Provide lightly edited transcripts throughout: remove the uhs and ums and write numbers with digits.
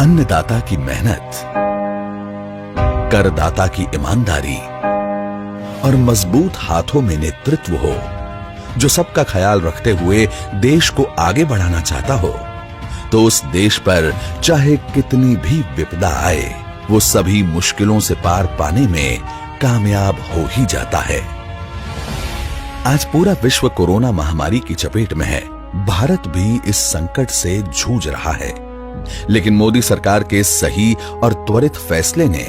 अन्नदाता की मेहनत, करदाता की ईमानदारी और मजबूत हाथों में नेतृत्व हो, जो सबका ख्याल रखते हुए देश को आगे बढ़ाना चाहता हो, तो उस देश पर चाहे कितनी भी विपदा आए, वो सभी मुश्किलों से पार पाने में कामयाब हो ही जाता है। आज पूरा विश्व कोरोना महामारी की चपेट में है। भारत भी इस संकट से जूझ रहा है, लेकिन मोदी सरकार के सही और त्वरित फैसले ने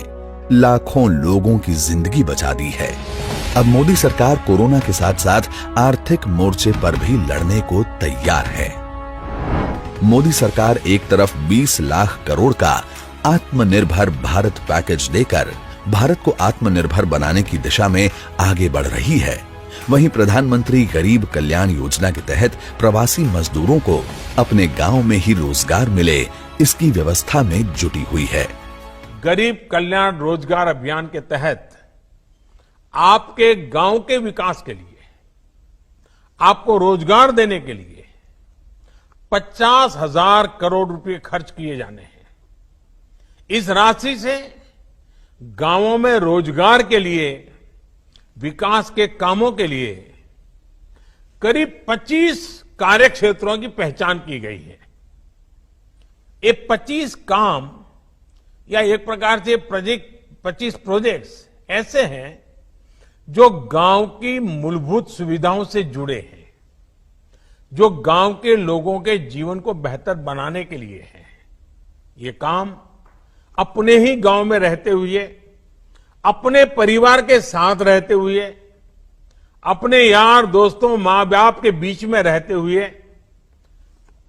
लाखों लोगों की जिंदगी बचा दी है। अब मोदी सरकार कोरोना के साथ साथ आर्थिक मोर्चे पर भी लड़ने को तैयार है। मोदी सरकार एक तरफ 20 लाख करोड़ का आत्मनिर्भर भारत पैकेज देकर भारत को आत्मनिर्भर बनाने की दिशा में आगे बढ़ रही है, वहीं प्रधानमंत्री गरीब कल्याण योजना के तहत प्रवासी मजदूरों को अपने गांव में ही रोजगार मिले, इसकी व्यवस्था में जुटी हुई है। गरीब कल्याण रोजगार अभियान के तहत आपके गांव के विकास के लिए, आपको रोजगार देने के लिए 50,000 करोड़ रुपए खर्च किए जाने हैं। इस राशि से गांवों में रोजगार के लिए, विकास के कामों के लिए करीब 25 कार्य क्षेत्रों की पहचान की गई है। ये 25 काम या एक प्रकार से 25 प्रोजेक्ट्स ऐसे हैं जो गांव की मूलभूत सुविधाओं से जुड़े हैं, जो गांव के लोगों के जीवन को बेहतर बनाने के लिए है। ये काम अपने ही गांव में रहते हुए, अपने परिवार के साथ रहते हुए, अपने यार दोस्तों मां बाप के बीच में रहते हुए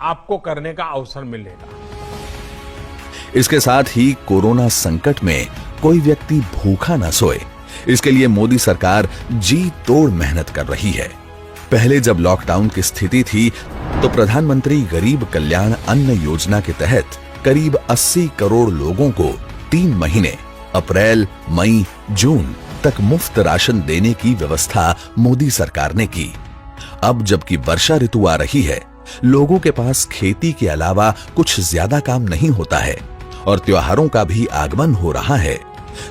आपको करने का अवसर मिलेगा। इसके साथ ही कोरोना संकट में कोई व्यक्ति भूखा न सोए, इसके लिए मोदी सरकार जी तोड़ मेहनत कर रही है। पहले जब लॉकडाउन की स्थिति थी तो प्रधानमंत्री गरीब कल्याण अन्न योजना के तहत करीब 80 करोड़ लोगों को 3 महीने अप्रैल, मई, जून तक मुफ्त राशन देने की व्यवस्था मोदी सरकार ने की। अब जबकि वर्षा ऋतु आ रही है, लोगों के पास खेती के अलावा कुछ ज्यादा काम नहीं होता है और त्योहारों का भी आगमन हो रहा है,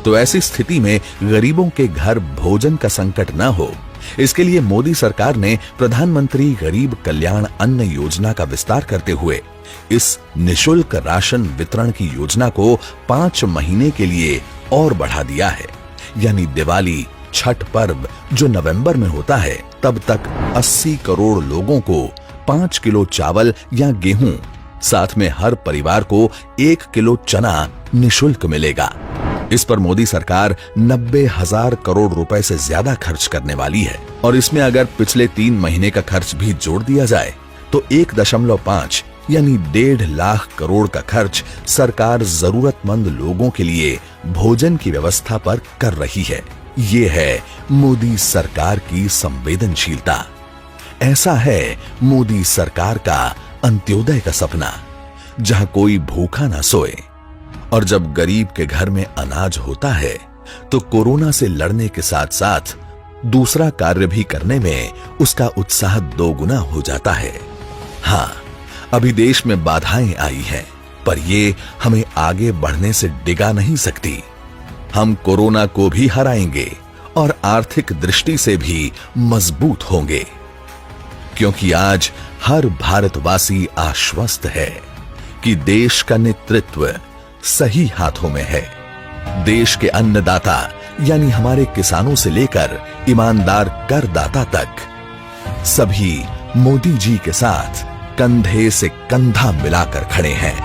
तो ऐसी स्थिति में गरीबों के घर भोजन का संकट न हो, इसके लिए मोदी सरकार ने प्रधानमंत्री गरीब कल्याण अन्न योजना का विस्तार करते हुए इस निशुल्क राशन वितरण की योजना को 5 महीने के लिए और बढ़ा दिया है। यानी दिवाली, छठ पर्व जो नवंबर में होता है, तब तक 80 करोड़ लोगों को 5 किलो चावल या गेहूं, साथ में हर परिवार को 1 किलो चना निशुल्क मिलेगा। इस पर मोदी सरकार 90,000 करोड़ रुपए से ज्यादा खर्च करने वाली है और इसमें अगर पिछले 3 महीने का खर्च भी जोड़ दिया जाए तो 1.5 यानी 1.5 लाख करोड़ का खर्च सरकार जरूरतमंद लोगों के लिए भोजन की व्यवस्था पर कर रही है। ये है मोदी सरकार की संवेदनशीलता। ऐसा है मोदी सरकार का अंत्योदय का सपना, जहां कोई भूखा ना सोए। और जब गरीब के घर में अनाज होता है तो कोरोना से लड़ने के साथ साथ दूसरा कार्य भी करने में उसका उत्साह 2 गुना हो जाता है। हाँ, अभी देश में बाधाएं आई हैं, पर ये हमें आगे बढ़ने से डिगा नहीं सकती। हम कोरोना को भी हराएंगे और आर्थिक दृष्टि से भी मजबूत होंगे, क्योंकि आज हर भारतवासी आश्वस्त है कि देश का नेतृत्व सही हाथों में है। देश के अन्नदाता यानी हमारे किसानों से लेकर ईमानदार करदाता तक सभी मोदी जी के साथ कंधे से कंधा मिलाकर खड़े हैं।